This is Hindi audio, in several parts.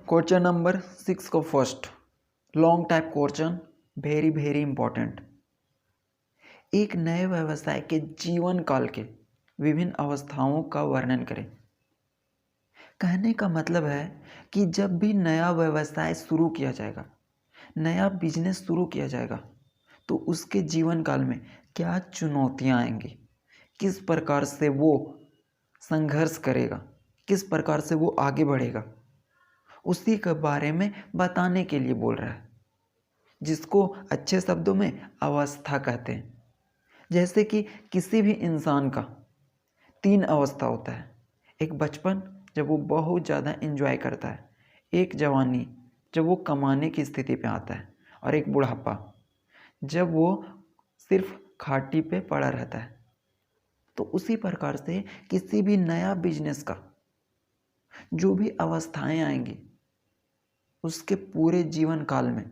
क्वेश्चन नंबर 6 को first long type question very important. एक नए व्यवसाय के जीवन काल के विभिन्न अवस्थाओं का वर्णन करें। कहने का मतलब है कि जब भी नया व्यवसाय शुरू किया जाएगा, नया बिजनेस शुरू किया जाएगा, तो उसके जीवन काल में क्या चुनौतियां आएंगी, किस प्रकार से वो संघर्ष करेगा, किस प्रकार से वो आगे बढ़ेगा, उसी के बारे में बताने के लिए बोल रहा है, जिसको अच्छे शब्दों में अवस्था कहते हैं। जैसे कि किसी भी इंसान का 3 अवस्था होता है। एक बचपन, जब वो बहुत ज़्यादा एंजॉय करता है, एक जवानी जब वो कमाने की स्थिति पे आता है, और एक बुढ़ापा जब वो सिर्फ खाटी पे पड़ा रहता है। तो उसी प्रकार से किसी भी नया बिजनेस का जो भी अवस्थाएं आएंगी उसके पूरे जीवन काल में,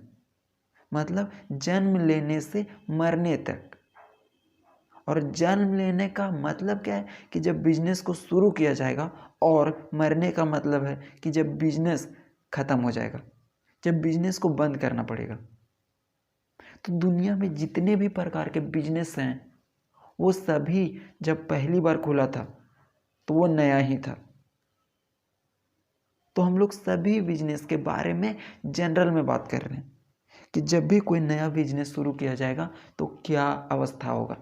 मतलब जन्म लेने से मरने तक। और जन्म लेने का मतलब क्या है कि जब बिजनेस को शुरू किया जाएगा, और मरने का मतलब है कि जब बिजनेस खत्म हो जाएगा, जब बिजनेस को बंद करना पड़ेगा। तो दुनिया में जितने भी प्रकार के बिजनेस हैं वो सभी जब पहली बार खुला था तो वो नया ही था। तो हम लोग सभी बिजनेस के बारे में जनरल में बात कर रहे हैं कि जब भी कोई नया बिजनेस शुरू किया जाएगा तो क्या अवस्था होगा।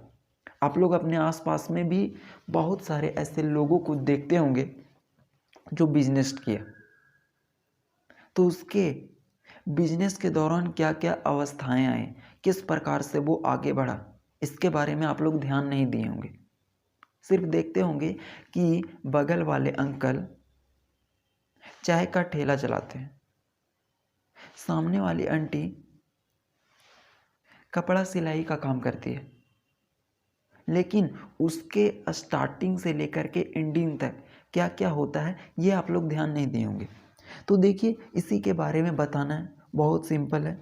आप लोग अपने आसपास में भी बहुत सारे ऐसे लोगों को देखते होंगे जो बिजनेस किया, तो उसके बिजनेस के दौरान क्या क्या अवस्थाएं आए, किस प्रकार से वो आगे बढ़ा, इसके बारे में आप लोग ध्यान नहीं दिए होंगे। सिर्फ देखते होंगे कि बगल वाले अंकल चाय का ठेला चलाते हैं, सामने वाली आंटी कपड़ा सिलाई का काम करती है, लेकिन उसके स्टार्टिंग से लेकर के एंडिंग तक क्या क्या होता है ये आप लोग ध्यान नहीं दिए होंगे। तो देखिए, इसी के बारे में बताना है, बहुत सिंपल है।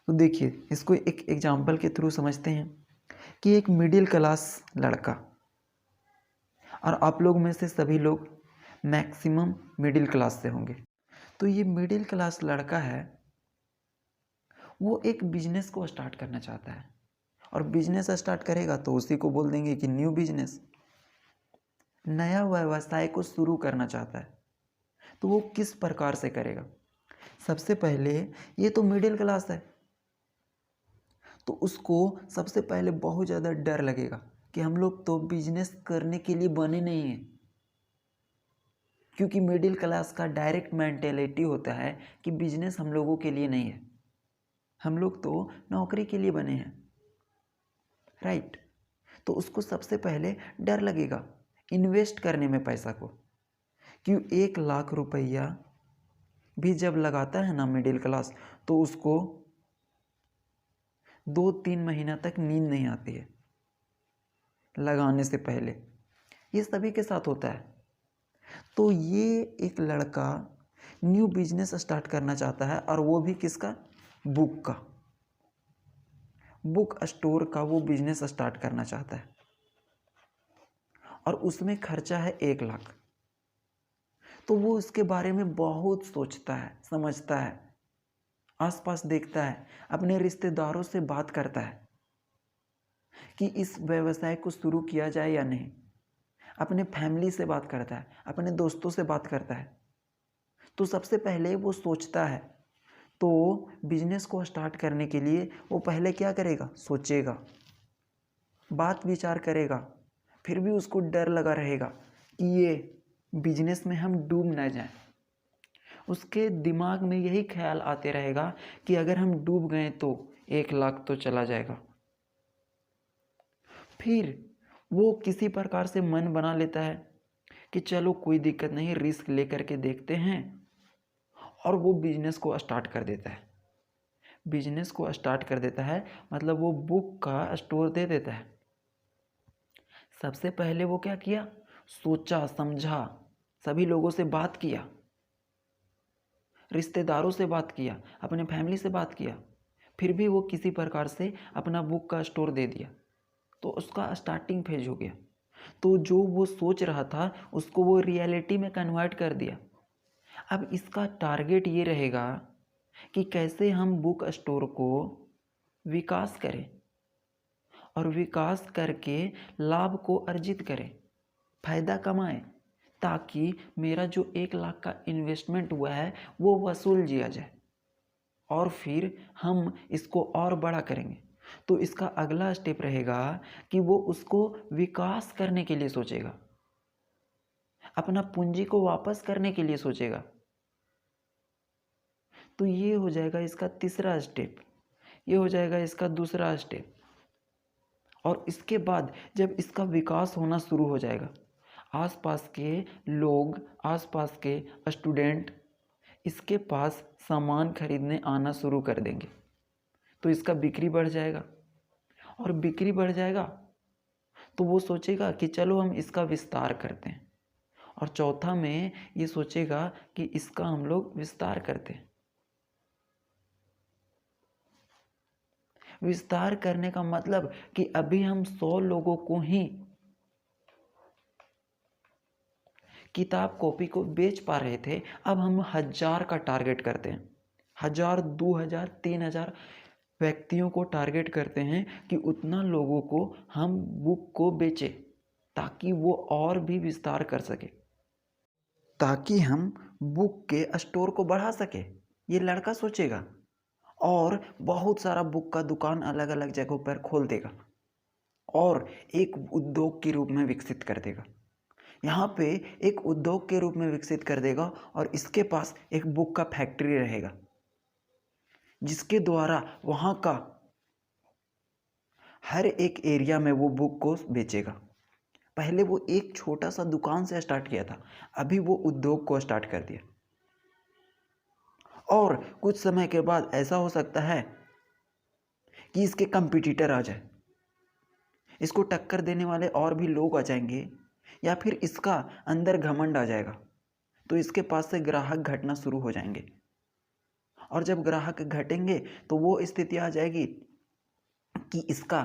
तो देखिए, इसको एक एग्जाम्पल के थ्रू समझते हैं कि एक मिडिल क्लास लड़का, और आप लोग में से सभी लोग मैक्सिमम मिडिल क्लास से होंगे। तो ये मिडिल क्लास लड़का है, वो एक बिजनेस को स्टार्ट करना चाहता है, और बिजनेस स्टार्ट करेगा तो उसी को बोल देंगे कि न्यू बिजनेस। नया व्यवसाय को शुरू करना चाहता है तो वो किस प्रकार से करेगा। सबसे पहले, ये तो मिडिल क्लास है, तो उसको सबसे पहले बहुत ज़्यादा डर लगेगा कि हम लोग तो बिजनेस करने के लिए बने नहीं हैं। क्योंकि मिडिल क्लास का डायरेक्ट मेंटेलिटी होता है कि बिजनेस हम लोगों के लिए नहीं है, हम लोग तो नौकरी के लिए बने हैं, राइट। तो उसको सबसे पहले डर लगेगा इन्वेस्ट करने में पैसा को। क्यों, 1 लाख रुपया भी जब लगाता है ना मिडिल क्लास, तो उसको 2-3 महीना तक नींद नहीं आती है लगाने से पहले। ये सभी के साथ होता है। तो ये एक लड़का न्यू बिजनेस स्टार्ट करना चाहता है, और वो भी किसका, बुक का, बुक स्टोर का वो बिजनेस स्टार्ट करना चाहता है, और उसमें खर्चा है 1 लाख। तो वो इसके बारे में बहुत सोचता है, समझता है, आसपास देखता है, अपने रिश्तेदारों से बात करता है कि इस व्यवसाय को शुरू किया जाए या नहीं, अपने फैमिली से बात करता है, अपने दोस्तों से बात करता है। तो सबसे पहले वो सोचता है, तो बिजनेस को स्टार्ट करने के लिए वो पहले क्या करेगा, सोचेगा, बात विचार करेगा। फिर भी उसको डर लगा रहेगा कि ये बिजनेस में हम डूब ना जाएं। उसके दिमाग में यही ख्याल आते रहेगा कि अगर हम डूब गए तो 1 लाख तो चला जाएगा। फिर वो किसी प्रकार से मन बना लेता है कि चलो कोई दिक्कत नहीं, रिस्क लेकर के देखते हैं, और वो बिजनेस को स्टार्ट कर देता है। बिजनेस को स्टार्ट कर देता है मतलब वो बुक का स्टोर दे देता है। सबसे पहले वो क्या किया, सोचा समझा, सभी लोगों से बात किया, रिश्तेदारों से बात किया, अपने फैमिली से बात किया, फिर भी वो किसी प्रकार से अपना बुक का स्टोर दे दिया। तो उसका स्टार्टिंग फेज हो गया। तो जो वो सोच रहा था उसको वो रियलिटी में कन्वर्ट कर दिया। अब इसका टारगेट ये रहेगा कि कैसे हम बुक स्टोर को विकास करें और विकास करके लाभ को अर्जित करें, फायदा कमाएं, ताकि मेरा जो 1 लाख का इन्वेस्टमेंट हुआ है वो वसूल लिया जाए और फिर हम इसको और बड़ा करेंगे। तो इसका अगला स्टेप रहेगा कि वो उसको विकास करने के लिए सोचेगा, अपना पूंजी को वापस करने के लिए सोचेगा। तो ये हो जाएगा इसका तीसरा स्टेप, ये हो जाएगा इसका दूसरा स्टेप। और इसके बाद जब इसका विकास होना शुरू हो जाएगा, आसपास के लोग, आसपास के स्टूडेंट इसके पास सामान खरीदने आना शुरू कर देंगे, तो इसका बिक्री बढ़ जाएगा। और बिक्री बढ़ जाएगा तो वो सोचेगा कि चलो हम इसका विस्तार करते हैं। और चौथा में ये सोचेगा कि इसका हम लोग विस्तार करते हैं। विस्तार करने का मतलब कि अभी हम 100 लोगों को ही किताब कॉपी को बेच पा रहे थे, अब हम 1000 का टारगेट करते हैं। 1000, 2000, 3000 व्यक्तियों को टारगेट करते हैं कि उतना लोगों को हम बुक को बेचें, ताकि वो और भी विस्तार कर सके, ताकि हम बुक के स्टोर को बढ़ा सके। ये लड़का सोचेगा और बहुत सारा बुक का दुकान अलग अलग जगहों पर खोल देगा और एक उद्योग के रूप में विकसित कर देगा। यहाँ पे एक उद्योग के रूप में विकसित कर देगा और इसके पास एक बुक का फैक्ट्री रहेगा, जिसके द्वारा वहाँ का हर एक एरिया में वो बुक को बेचेगा। पहले वो एक छोटा सा दुकान से स्टार्ट किया था, अभी वो उद्योग को स्टार्ट कर दिया। और कुछ समय के बाद ऐसा हो सकता है कि इसके कंपटीटर आ जाए, इसको टक्कर देने वाले और भी लोग आ जाएंगे, या फिर इसका अंदर घमंड आ जाएगा, तो इसके पास से ग्राहक घटना शुरू हो जाएंगे। और जब ग्राहक घटेंगे तो वो स्थिति आ जाएगी कि इसका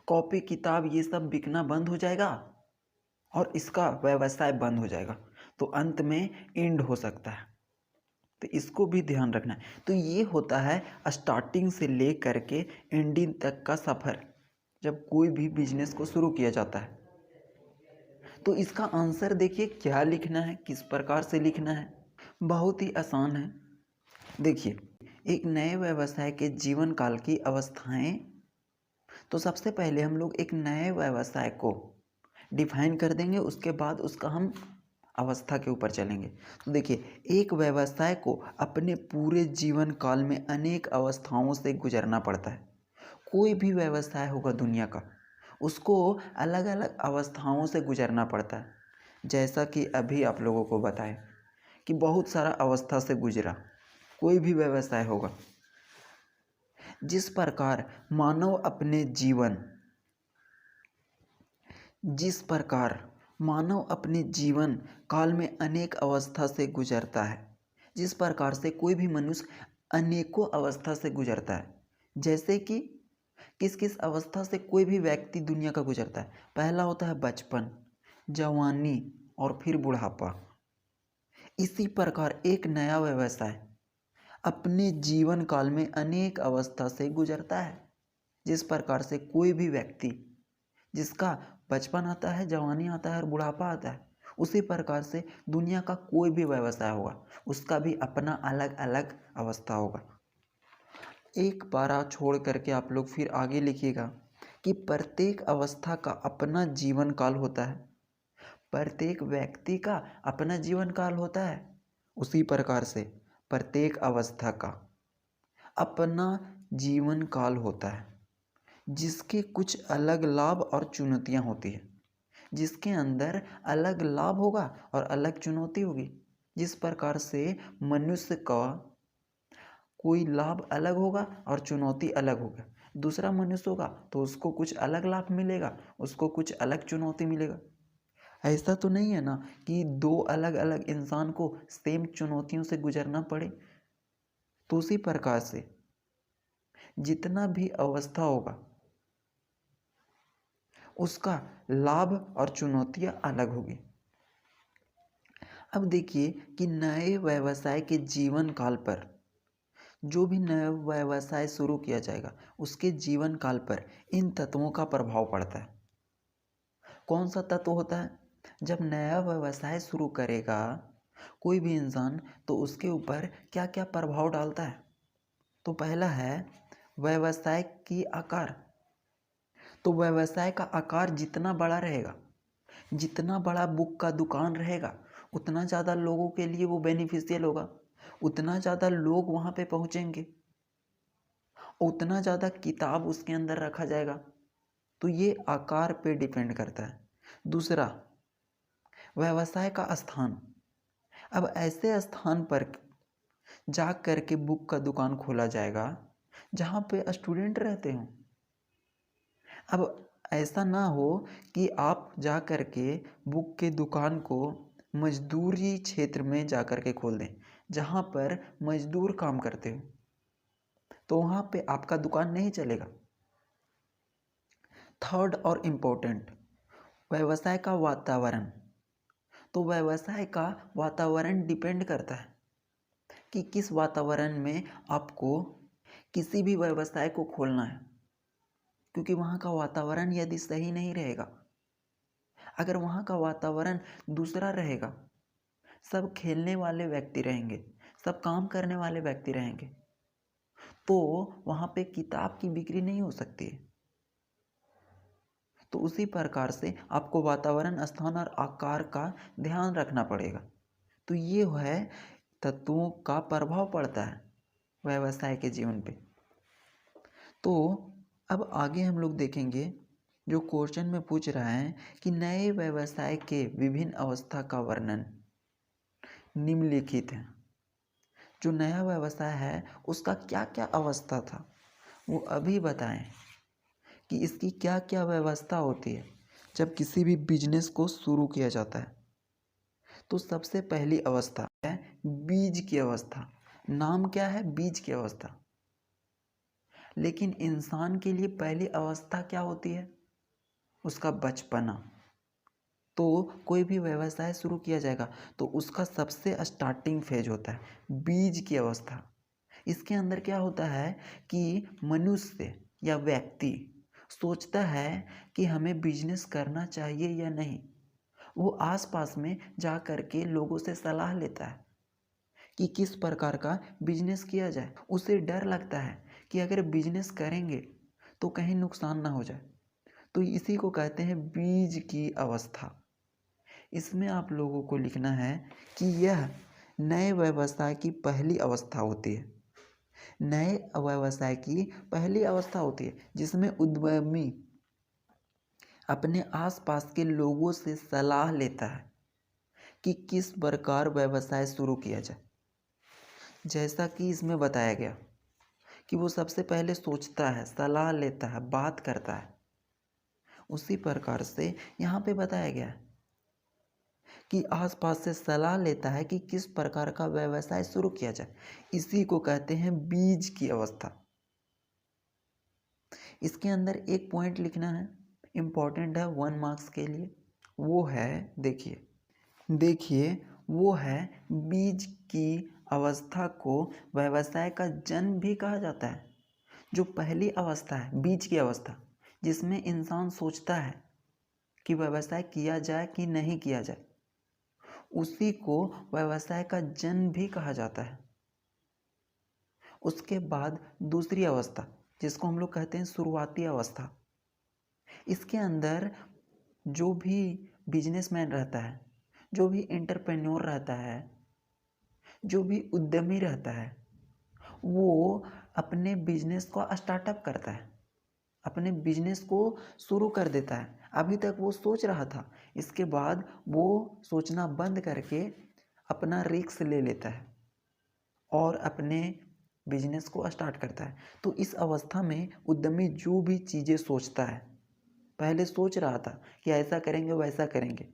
कॉपी किताब ये सब बिकना बंद हो जाएगा और इसका व्यवसाय बंद हो जाएगा। तो अंत में एंड हो सकता है, तो इसको भी ध्यान रखना है। तो ये होता है स्टार्टिंग से ले करके एंडिंग तक का सफ़र, जब कोई भी बिजनेस को शुरू किया जाता है। तो इसका आंसर देखिए क्या लिखना है, किस प्रकार से लिखना है। बहुत ही आसान है। देखिए, एक नए व्यवसाय के जीवन काल की अवस्थाएं, तो सबसे पहले हम लोग एक नए व्यवसाय को डिफाइन कर देंगे, उसके बाद उसका हम अवस्था के ऊपर चलेंगे। तो देखिए, एक व्यवसाय को अपने पूरे जीवन काल में अनेक अवस्थाओं से गुजरना पड़ता है। कोई भी व्यवसाय होगा दुनिया का, उसको अलग अलग अवस्थाओं से गुजरना पड़ता है। जैसा कि अभी आप लोगों को बताएं कि बहुत सारा अवस्था से गुजरा कोई भी व्यवसाय होगा। जिस प्रकार मानव अपने जीवन काल में अनेक अवस्था से गुजरता है, जिस प्रकार से कोई भी मनुष्य अनेकों अवस्था से गुजरता है, जैसे कि किस किस अवस्था से कोई भी व्यक्ति दुनिया का गुजरता है। पहला होता है बचपन, जवानी और फिर बुढ़ापा। इसी प्रकार एक नया व्यवसाय अपने जीवन काल में अनेक अवस्था से गुजरता है। जिस प्रकार से कोई भी व्यक्ति जिसका बचपन आता है, जवानी आता है और बुढ़ापा आता है, उसी प्रकार से दुनिया का कोई भी व्यवसाय होगा, उसका भी अपना अलग अलग अवस्था होगा। एक पारा छोड़ करके आप लोग फिर आगे लिखिएगा कि प्रत्येक अवस्था का अपना जीवन काल होता है, प्रत्येक व्यक्ति का अपना जीवन काल होता है। उसी प्रकार से प्रत्येक अवस्था का अपना जीवन काल होता है, जिसके कुछ अलग लाभ और चुनौतियां होती है, जिसके अंदर अलग लाभ होगा और अलग चुनौती होगी। जिस प्रकार से मनुष्य का कोई लाभ अलग होगा और चुनौती अलग होगा, दूसरा मनुष्य होगा तो उसको कुछ अलग लाभ मिलेगा, उसको कुछ अलग चुनौती मिलेगा। ऐसा तो नहीं है ना कि दो अलग अलग इंसान को सेम चुनौतियों से गुजरना पड़े। तो उसी प्रकार से जितना भी अवस्था होगा उसका लाभ और चुनौतियां अलग होगी। अब देखिए कि नए व्यवसाय के जीवन काल पर, जो भी नया व्यवसाय शुरू किया जाएगा उसके जीवन काल पर इन तत्वों का प्रभाव पड़ता है। कौन सा तत्व होता है? जब नया व्यवसाय शुरू करेगा कोई भी इंसान तो उसके ऊपर क्या क्या प्रभाव डालता है? तो पहला है व्यवसाय की आकार। तो व्यवसाय का आकार जितना बड़ा रहेगा, जितना बड़ा बुक का दुकान रहेगा, उतना ज़्यादा लोगों के लिए वो बेनिफिशियल होगा, उतना ज़्यादा लोग वहाँ पे पहुँचेंगे, उतना ज़्यादा किताब उसके अंदर रखा जाएगा। तो ये आकार पे डिपेंड करता है। दूसरा, व्यवसाय का स्थान। अब ऐसे स्थान पर जा कर के बुक का दुकान खोला जाएगा जहाँ पे स्टूडेंट रहते हों। अब ऐसा ना हो कि आप जा कर के बुक के दुकान को मजदूरी क्षेत्र में जा कर के खोल दें, जहाँ पर मजदूर काम करते हो, तो वहाँ पे आपका दुकान नहीं चलेगा। थर्ड और इम्पोर्टेंट, व्यवसाय का वातावरण। तो व्यवसाय का वातावरण डिपेंड करता है कि किस वातावरण में आपको किसी भी व्यवसाय को खोलना है, क्योंकि वहाँ का वातावरण यदि सही नहीं रहेगा, अगर वहाँ का वातावरण दूसरा रहेगा, सब खेलने वाले व्यक्ति रहेंगे, सब काम करने वाले व्यक्ति रहेंगे, तो वहाँ पे किताब की बिक्री नहीं हो सकती है। तो उसी प्रकार से आपको वातावरण, स्थान और आकार का ध्यान रखना पड़ेगा। तो ये है तत्वों का प्रभाव पड़ता है व्यवसाय के जीवन पे। तो अब आगे हम लोग देखेंगे, जो क्वेश्चन में पूछ रहा है कि नए व्यवसाय के विभिन्न अवस्था का वर्णन निम्नलिखित है। जो नया व्यवसाय है उसका क्या क्या अवस्था था वो अभी बताएं कि इसकी क्या क्या व्यवस्था होती है जब किसी भी बिजनेस को शुरू किया जाता है। तो सबसे पहली अवस्था है बीज की अवस्था। नाम क्या है? बीज की अवस्था। लेकिन इंसान के लिए पहली अवस्था क्या होती है? उसका बचपना। तो कोई भी व्यवसाय शुरू किया जाएगा तो उसका सबसे स्टार्टिंग फेज होता है बीज की अवस्था। इसके अंदर क्या होता है कि मनुष्य या व्यक्ति सोचता है कि हमें बिजनेस करना चाहिए या नहीं। वो आसपास में जा कर के लोगों से सलाह लेता है कि किस प्रकार का बिजनेस किया जाए। उसे डर लगता है कि अगर बिजनेस करेंगे तो कहीं नुकसान ना हो जाए। तो इसी को कहते हैं बीज की अवस्था। इसमें आप लोगों को लिखना है कि यह नए व्यवसाय की पहली अवस्था होती है। नए व्यवसाय की पहली अवस्था होती है जिसमें उद्यमी अपने आसपास के लोगों से सलाह लेता है कि किस प्रकार व्यवसाय शुरू किया जाए। जैसा कि इसमें बताया गया कि वो सबसे पहले सोचता है, सलाह लेता है, बात करता है, उसी प्रकार से यहाँ पे बताया गया है कि आसपास से सलाह लेता है कि किस प्रकार का व्यवसाय शुरू किया जाए। इसी को कहते हैं बीज की अवस्था। इसके अंदर एक पॉइंट लिखना है, इम्पॉर्टेंट है 1 मार्क्स के लिए। वो है, देखिए वो है बीज की अवस्था को व्यवसाय का जन्म भी कहा जाता है। जो पहली अवस्था है बीज की अवस्था, जिसमें इंसान सोचता है कि व्यवसाय किया जाए कि नहीं किया जाए, उसी को व्यवसाय का जन्म भी कहा जाता है। उसके बाद दूसरी अवस्था जिसको हम लोग कहते हैं शुरुआती अवस्था। इसके अंदर जो भी बिजनेसमैन रहता है, जो भी एंटरप्रेन्योर रहता है, जो भी उद्यमी रहता है, वो अपने बिजनेस को स्टार्टअप करता है, अपने बिजनेस को शुरू कर देता है। अभी तक वो सोच रहा था, इसके बाद वो सोचना बंद करके अपना रिस्क ले लेता है और अपने बिजनेस को स्टार्ट करता है। तो इस अवस्था में उद्यमी जो भी चीज़ें सोचता है, पहले सोच रहा था कि ऐसा करेंगे वैसा करेंगे,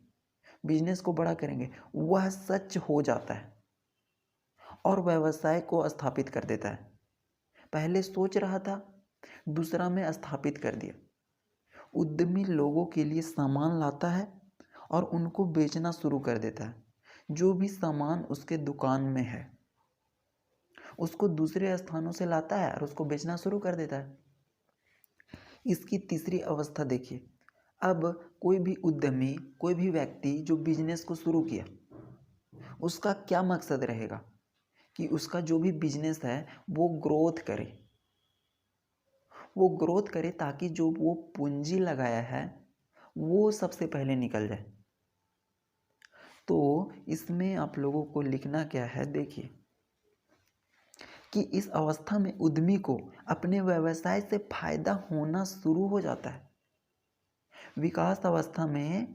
बिजनेस को बड़ा करेंगे, वह सच हो जाता है और व्यवसाय को स्थापित कर देता है। पहले सोच रहा था, दूसरा में स्थापित कर दिया। उद्यमी लोगों के लिए सामान लाता है और उनको बेचना शुरू कर देता है। जो भी सामान उसके दुकान में है उसको दूसरे स्थानों से लाता है और उसको बेचना शुरू कर देता है। इसकी तीसरी अवस्था देखिए, अब कोई भी उद्यमी, कोई भी व्यक्ति जो बिजनेस को शुरू किया, उसका क्या मकसद रहेगा कि उसका जो भी बिजनेस है वो ग्रोथ करे, वो ग्रोथ करे ताकि जो वो पूंजी लगाया है वो सबसे पहले निकल जाए। तो इसमें आप लोगों को लिखना क्या है, देखिए कि इस अवस्था में उद्यमी को अपने व्यवसाय से फायदा होना शुरू हो जाता है। विकास अवस्था में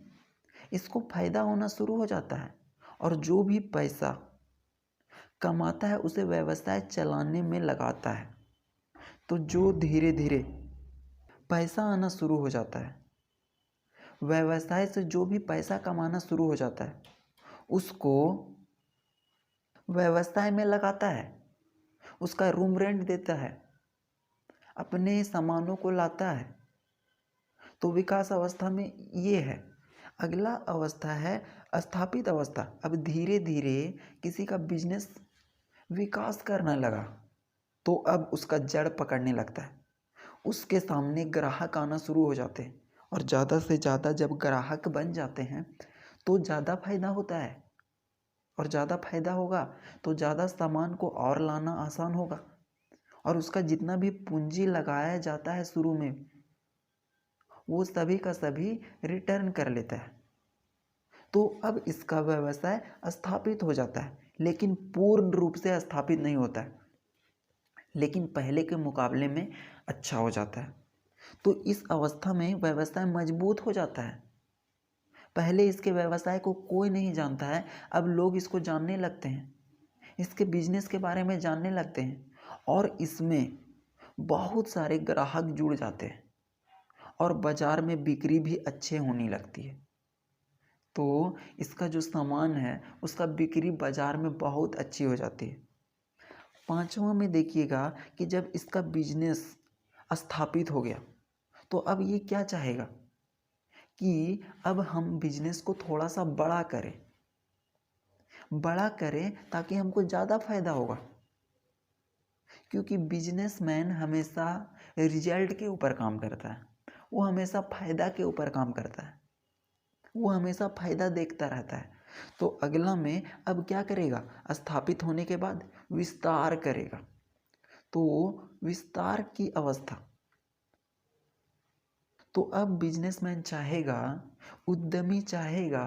इसको फायदा होना शुरू हो जाता है और जो भी पैसा कमाता है उसे व्यवसाय चलाने में लगाता है। तो जो धीरे धीरे पैसा आना शुरू हो जाता है, व्यवसाय से जो भी पैसा कमाना शुरू हो जाता है उसको व्यवसाय में लगाता है, उसका रूम रेंट देता है, अपने सामानों को लाता है। तो विकास अवस्था में ये है। अगला अवस्था है स्थापित अवस्था। अब धीरे धीरे किसी का बिजनेस विकास करने लगा तो अब उसका जड़ पकड़ने लगता है, उसके सामने ग्राहक आना शुरू हो जाते हैं और ज़्यादा से ज़्यादा जब ग्राहक बन जाते हैं तो ज़्यादा फायदा होता है और ज़्यादा फायदा होगा तो ज़्यादा सामान को और लाना आसान होगा और उसका जितना भी पूंजी लगाया जाता है शुरू में वो सभी का सभी रिटर्न कर लेता है। तो अब इसका व्यवसाय स्थापित हो जाता है, लेकिन पूर्ण रूप से स्थापित नहीं होता है, लेकिन पहले के मुकाबले में अच्छा हो जाता है। तो इस अवस्था में व्यवसाय मजबूत हो जाता है। पहले इसके व्यवसाय को कोई नहीं जानता है, अब लोग इसको जानने लगते हैं, इसके बिजनेस के बारे में जानने लगते हैं और इसमें बहुत सारे ग्राहक जुड़ जाते हैं और बाज़ार में बिक्री भी अच्छे होने लगती है। तो इसका जो सामान है उसका बिक्री बाज़ार में बहुत अच्छी हो जाती है। पांचवा में देखिएगा कि जब इसका बिजनेस स्थापित हो गया तो अब ये क्या चाहेगा कि अब हम बिजनेस को थोड़ा सा बड़ा करें ताकि हमको ज़्यादा फायदा होगा, क्योंकि बिजनेसमैन हमेशा रिजल्ट के ऊपर काम करता है, वो हमेशा फायदा के ऊपर काम करता है, वो हमेशा फायदा देखता रहता है। तो अगला में अब क्या करेगा, स्थापित होने के बाद विस्तार करेगा। तो विस्तार की अवस्था, तो अब बिजनेसमैन चाहेगा, उद्यमी चाहेगा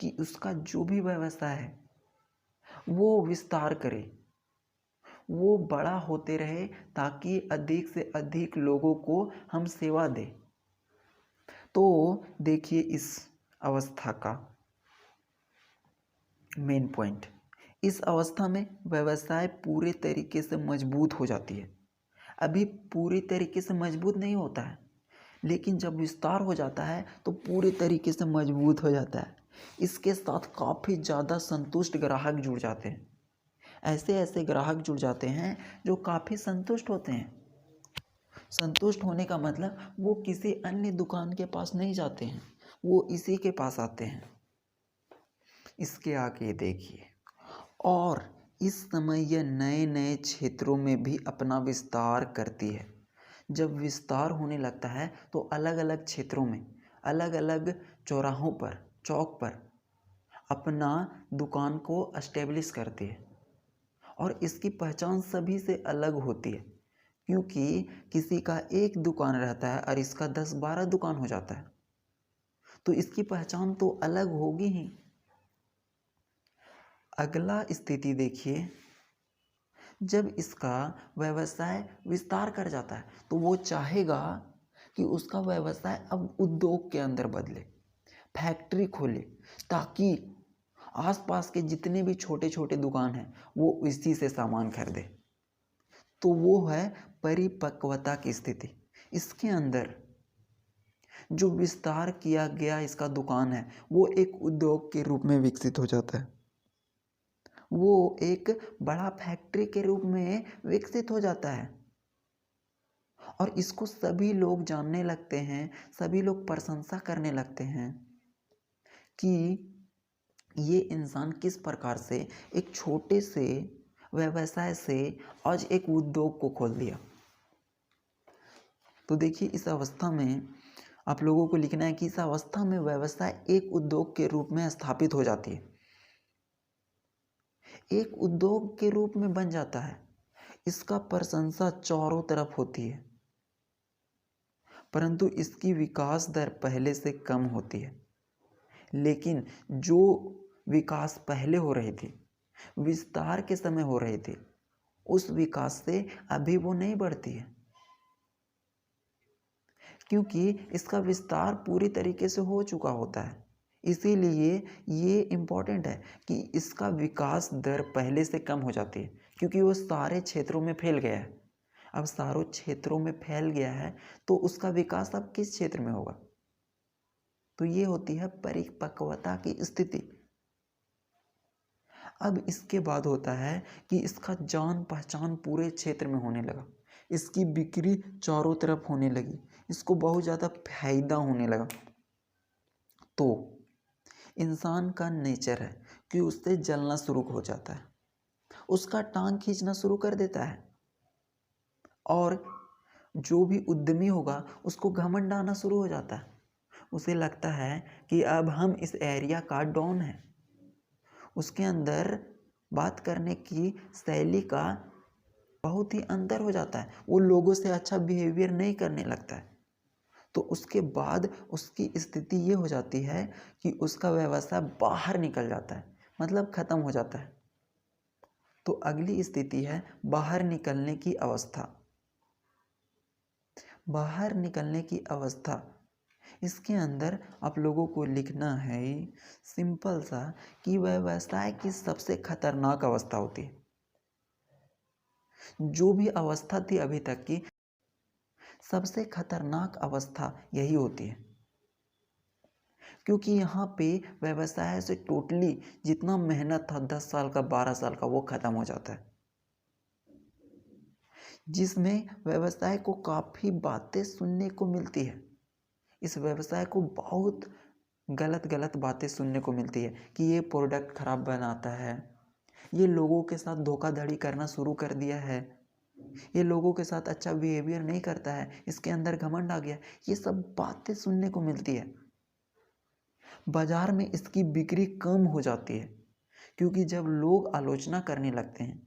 कि उसका जो भी व्यवसाय है वो विस्तार करे, वो बड़ा होते रहे ताकि अधिक से अधिक लोगों को हम सेवा दें। तो देखिए इस अवस्था का मेन पॉइंट, इस अवस्था में व्यवसाय पूरे तरीके से मजबूत हो जाती है। अभी पूरी तरीके से मजबूत नहीं होता है, लेकिन जब विस्तार हो जाता है तो पूरे तरीके से मजबूत हो जाता है। इसके साथ काफ़ी ज़्यादा संतुष्ट ग्राहक जुड़ जाते हैं, ऐसे ऐसे ग्राहक जुड़ जाते हैं जो काफ़ी संतुष्ट होते हैं। संतुष्ट होने का मतलब वो किसी अन्य दुकान के पास नहीं जाते हैं, वो इसी के पास आते हैं। इसके आगे देखिए, और इस समय यह नए नए क्षेत्रों में भी अपना विस्तार करती है। जब विस्तार होने लगता है तो अलग अलग क्षेत्रों में, अलग अलग चौराहों पर, चौक पर अपना दुकान को एस्टेब्लिश करती है और इसकी पहचान सभी से अलग होती है, क्योंकि किसी का एक दुकान रहता है और इसका 10-12 दुकान हो जाता है, तो इसकी पहचान तो अलग होगी ही। अगला स्थिति देखिए, जब इसका व्यवसाय विस्तार कर जाता है तो वो चाहेगा कि उसका व्यवसाय अब उद्योग के अंदर बदले, फैक्ट्री खोले, ताकि आसपास के जितने भी छोटे छोटे दुकान हैं वो इसी से सामान खरीदे। तो वो है परिपक्वता की स्थिति। इसके अंदर जो विस्तार किया गया इसका दुकान है वो एक उद्योग के रूप में विकसित हो जाता है, वो एक बड़ा फैक्ट्री के रूप में विकसित हो जाता है और इसको सभी लोग जानने लगते हैं, सभी लोग प्रशंसा करने लगते हैं कि ये इंसान किस प्रकार से एक छोटे से व्यवसाय से आज एक उद्योग को खोल दिया। तो देखिए, इस अवस्था में आप लोगों को लिखना है कि इस अवस्था में व्यवसाय एक उद्योग के रूप में स्थापित हो जाती है, एक उद्योग के रूप में बन जाता है। इसका प्रशंसा चारों तरफ होती है, परंतु इसकी विकास दर पहले से कम होती है। लेकिन जो विकास पहले हो रही थी, विस्तार के समय हो रही थी, उस विकास से अभी वो नहीं बढ़ती है, क्योंकि इसका विस्तार पूरी तरीके से हो चुका होता है। इसीलिए ये इम्पॉर्टेंट है कि इसका विकास दर पहले से कम हो जाती है, क्योंकि वो सारे क्षेत्रों में फैल गया है। अब सारों क्षेत्रों में फैल गया है तो उसका विकास अब किस क्षेत्र में होगा? तो ये होती है परिपक्वता की स्थिति। अब इसके बाद होता है कि इसका जान पहचान पूरे क्षेत्र में होने लगा, इसकी बिक्री चारों तरफ होने लगी, इसको बहुत ज़्यादा फायदा होने लगा। तो इंसान का नेचर है कि उससे जलना शुरू हो जाता है, उसका टांग खींचना शुरू कर देता है, और जो भी उद्यमी होगा उसको घमंड आना शुरू हो जाता है। उसे लगता है कि अब हम इस एरिया का डॉन हैं। उसके अंदर बात करने की शैली का बहुत ही अंतर हो जाता है, वो लोगों से अच्छा बिहेवियर नहीं करने लगता है। तो उसके बाद उसकी स्थिति ये हो जाती है कि उसका व्यवसाय बाहर निकल जाता है, मतलब ख़त्म हो जाता है। तो अगली स्थिति है बाहर निकलने की अवस्था। बाहर निकलने की अवस्था, इसके अंदर आप लोगों को लिखना है सिंपल सा कि व्यवसाय की सबसे खतरनाक अवस्था होती है। जो भी अवस्था थी अभी तक की, सबसे खतरनाक अवस्था यही होती है, क्योंकि यहाँ पे व्यवसाय से टोटली जितना मेहनत था 10 साल का 12 साल का वो ख़त्म हो जाता है, जिसमें व्यवसाय को काफ़ी बातें सुनने को मिलती है। इस व्यवसाय को बहुत गलत गलत बातें सुनने को मिलती है कि ये प्रोडक्ट ख़राब बनाता है, ये लोगों के साथ धोखाधड़ी करना शुरू कर दिया है, ये लोगों के साथ अच्छा बिहेवियर नहीं करता है, इसके अंदर घमंड आ गया। ये सब बातें सुनने को मिलती है। बाजार में इसकी बिक्री कम हो जाती है, क्योंकि जब लोग आलोचना करने लगते हैं,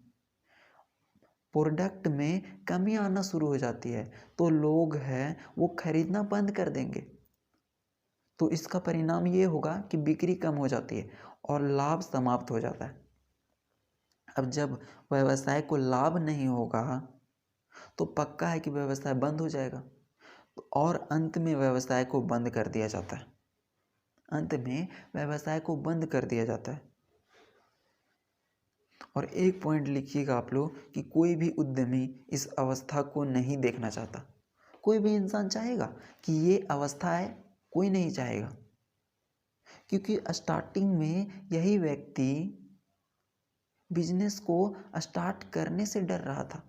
प्रोडक्ट में कमी आना शुरू हो जाती है, तो लोग हैं वो खरीदना बंद कर देंगे। तो इसका परिणाम ये होगा कि बिक्री कम हो जाती है और लाभ समाप्त हो जाता है। अब जब व्यवसाय को लाभ नहीं होगा तो पक्का है कि व्यवसाय बंद हो जाएगा, और अंत में व्यवसाय को बंद कर दिया जाता है। अंत में व्यवसाय को बंद कर दिया जाता है। और एक पॉइंट लिखिएगा आप लोग कि कोई भी उद्यमी इस अवस्था को नहीं देखना चाहता। कोई भी इंसान चाहेगा कि ये अवस्था है? कोई नहीं चाहेगा, क्योंकि स्टार्टिंग में यही व्यक्ति बिजनेस को स्टार्ट करने से डर रहा था,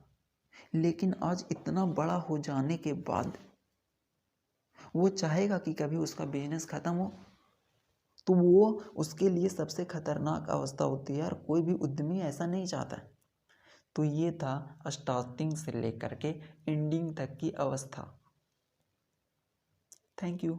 लेकिन आज इतना बड़ा हो जाने के बाद वो चाहेगा कि कभी उसका बिजनेस ख़त्म हो। तो वो उसके लिए सबसे खतरनाक अवस्था होती है, और कोई भी उद्यमी ऐसा नहीं चाहता है। तो ये था स्टार्टिंग से लेकर के एंडिंग तक की अवस्था। Thank you.